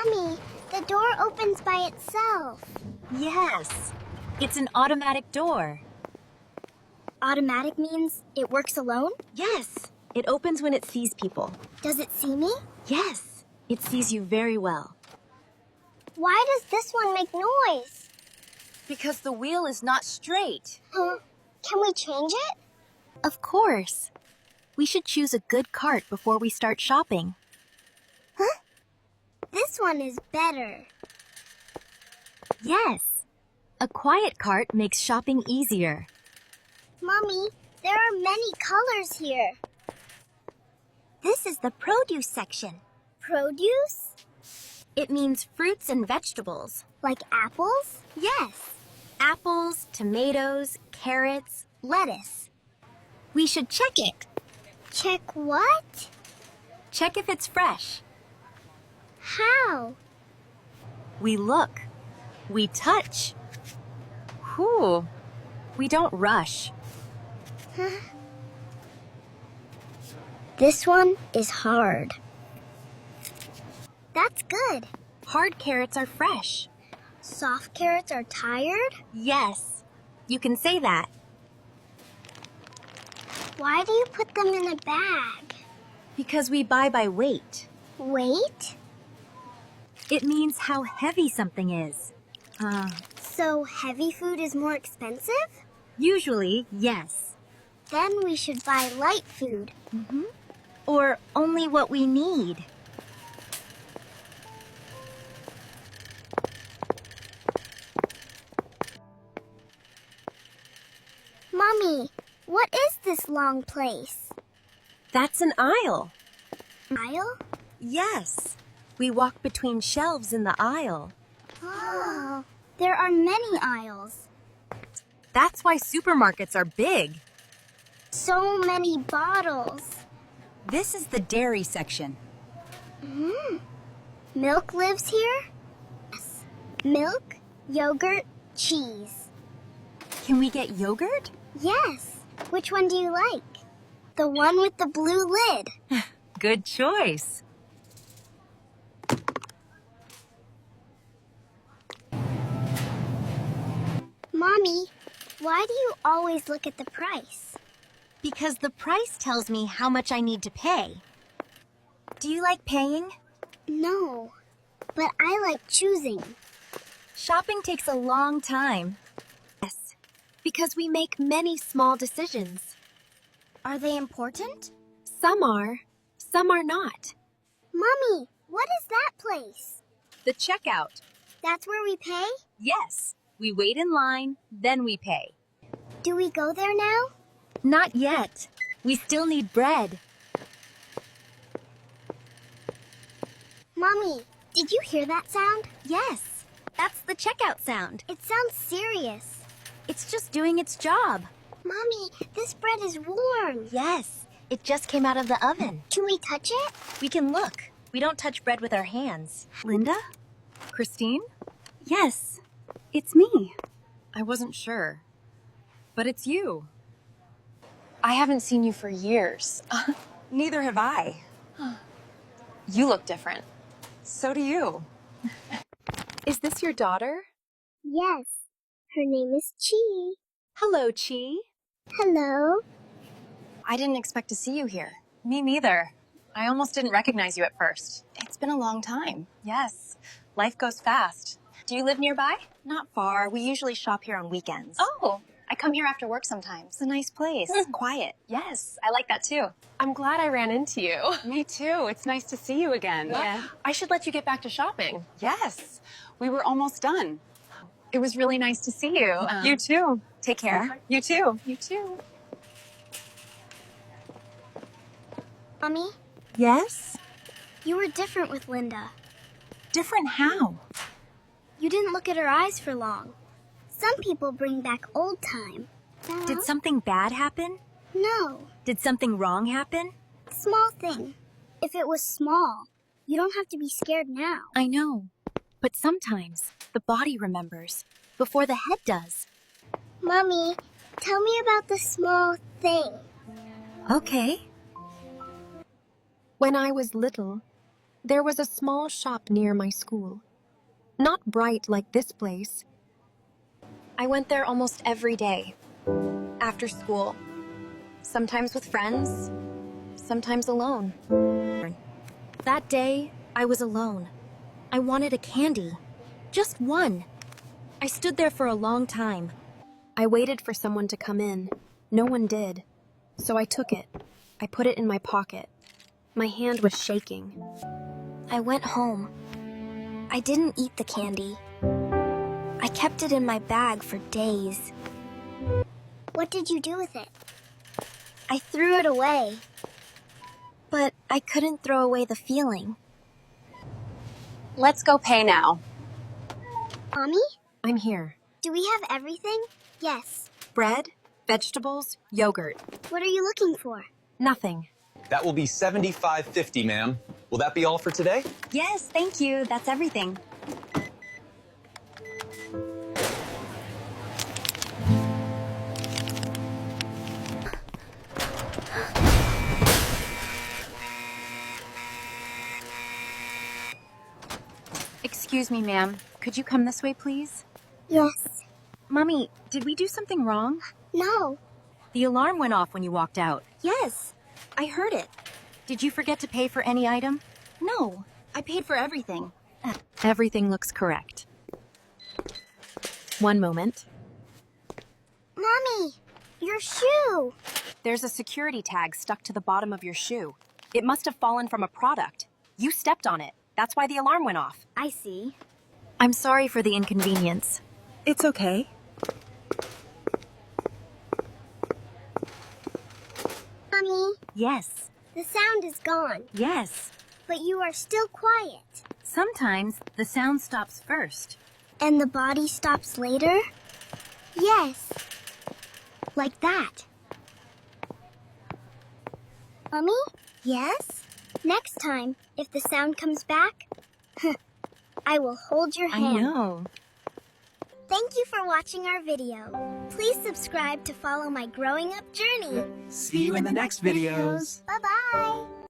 Mommy, the door opens by itself. Yes, it's an automatic door. Automatic means it works alone? Yes, it opens when it sees people. Does it see me? Yes, it sees you very well. Why does this one make noise? Because the wheel is not straight. Huh? Can we change it? Of course. We should choose a good cart before we start shopping. Huh? This one is better. Yes, a quiet cart makes shopping easier. Mommy, there are many colors here. This is the produce section. Produce? It means fruits and vegetables. Like apples? Yes, apples, tomatoes, carrots, lettuce. We should check it. Check what? Check if it's fresh. How? We look. We touch. Whew. We don't rush. This one is hard. That's good. Hard carrots are fresh. Soft carrots are tired? Yes, you can say that. Why do you put them in a bag? Because we buy by weight. Weight? It means how heavy something is. So heavy food is more expensive? Usually, yes. Then we should buy light food. Or only what we need. Mommy, what is this long place? That's an aisle. Aisle? Yes. We walk between shelves in the aisle. Oh, there are many aisles. That's why supermarkets are big. So many bottles. This is the dairy section. Milk lives here? Yes. Milk, yogurt, cheese. Can we get yogurt? Yes. Which one do you like? The one with the blue lid. Good choice. Mommy, why do you always look at the price? Because the price tells me how much I need to pay. Do you like paying? No, but I like choosing. Shopping takes a long time. Yes, because we make many small decisions. Are they important? Some are not. Mommy, what is that place? The checkout. That's where we pay? Yes, we wait in line, then we pay. Do we go there now? Not yet. We still need bread. Mommy, did you hear that sound? Yes, that's the checkout sound. It sounds serious. It's just doing its job. Mommy, this bread is warm. Yes, it just came out of the oven. Can we touch it? We can look. We don't touch bread with our hands. Linda? Christine? Yes, it's me. I wasn't sure. But it's you. I haven't seen you for years. Neither have I. You look different. So do you. Is this your daughter? Yes. Her name is Chi. Hello, Chi. Hello. I didn't expect to see you here. Me neither. I almost didn't recognize you at first. It's been a long time. Yes, life goes fast. Do you live nearby? Not far. We usually shop here on weekends. Oh, I come here after work sometimes. It's a nice place. Quiet. Yes, I like that too. I'm glad I ran into you. Me too. It's nice to see you again. Yeah. I should let you get back to shopping. Yes, we were almost done. It was really nice to see you. You too. Take care. You too. You too. Mommy, Yes? you were different with Linda. Different how? You didn't look at her eyes for long. Some people bring back old time. Did something bad happen? No, Did something wrong happen? small thing. If it was small, you don't have to be scared now. I know. But sometimes the body remembers before the head does. Mommy, tell me about the small thing. Okay. When I was little, There was a small shop near my school. Not bright like this place. I went there almost every day. After school. Sometimes with friends, sometimes alone. That day, I was alone. I wanted a candy. Just one. I stood there for a long time. I waited for someone to come in. No one did. So I took it. I put it in my pocket. My hand was shaking. I went home. I didn't eat the candy. I kept it in my bag for days. What did you do with it? I threw it away. But I couldn't throw away the feeling. Let's go pay now. Mommy, I'm here. do we have everything? Yes. Bread, vegetables, yogurt. What are you looking for? Nothing. That will be $75.50, ma'am. Will that be all for today? Yes, thank you. That's everything. Excuse me, ma'am. Could you come this way, please? Yes. Mommy, did we do something wrong? No. The alarm went off when you walked out. Yes. I heard it. Did you forget to pay for any item? No, I paid for everything. Everything looks correct. One moment. Mommy, your shoe. There's a security tag stuck to the bottom of your shoe. It must have fallen from a product. You stepped on it. That's why the alarm went off. I see. I'm sorry for the inconvenience. It's okay. Mommy, Yes, the sound is gone, yes. but you are still quiet. Sometimes the sound stops first. And the body stops later? Yes. Like that. Mommy? Yes? Next time, if the sound comes back, I will hold your hand. I know. Thank you for watching our video. Please subscribe to follow my growing up journey. See you in the next videos. Bye-bye.